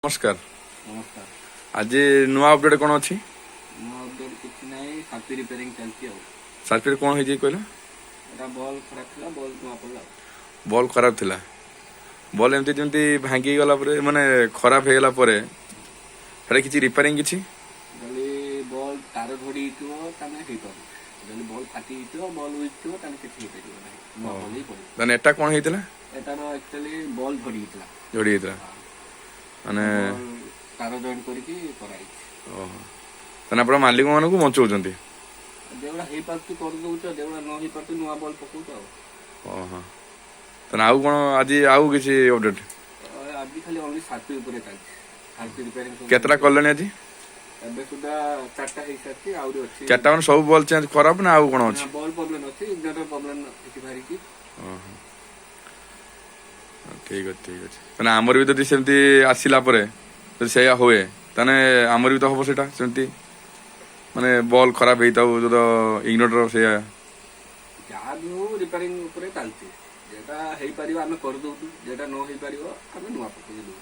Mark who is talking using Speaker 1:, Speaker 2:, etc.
Speaker 1: नमस्कार।
Speaker 2: नमस्कार।
Speaker 1: आज नुआ अपडेट कौन अच्छी
Speaker 2: नो अपडेट किछि नाही साथी रिपेयरिंग चलती हो।
Speaker 1: सार्फिर कौन है कहला
Speaker 2: एटा बॉल खराब थिला बॉल नुआ पड़ला।
Speaker 1: बॉल खराब थिला बॉल एमती जमती भांगी गला परे माने खराब हे गला परे हेरे किछि रिपेयरिंग किछि
Speaker 2: जली बॉल तार धोडी हितो तने हितो जली बॉल फाटी हितो बॉल उइतो तने किछि हितो नाही नुआ बॉल ही पड़ी।
Speaker 1: तने एटा कौन हेतिला
Speaker 2: एटा नो एक्चुअली बॉल धोडी हितला
Speaker 1: जोड़ी हेतिला माने
Speaker 2: तार जॉइन करके कराई।
Speaker 1: ओहो तने आपण मालिक मानन को बंचौचंती
Speaker 2: देवड़ा हे पार्टी कर दउछ देवड़ा न हे पार्टी नुआ बॉल पकउछ।
Speaker 1: ओहो तने आउ कोन आज आउ किछि अपडेट
Speaker 2: आज खाली ओनली साथी ऊपर चल साथी रिपेयरिंग
Speaker 1: केतरा करलनी आज
Speaker 2: एबे सुधा चारटा हे साथी आउरी अछि
Speaker 1: चारटा मन सब बॉल चेंज खराब ना आउ कोन अछि
Speaker 2: बॉल प्रॉब्लम अछि इग्निटर प्रॉब्लम किछि भारी की।
Speaker 1: ओहो ठीक अछि तने हमर भी जदि सेमती आसिला परे तो सेया होए तने हमर भी तो हबो सेटा सेमती माने बॉल खराब हेताउ जो इग्निटर से
Speaker 2: जहाँ भी हो रिपेयरिंग ऊपर चलती जेटा हे परिबा हम कर दउ जेटा न हे परिबा हम नुआ पकई दउ।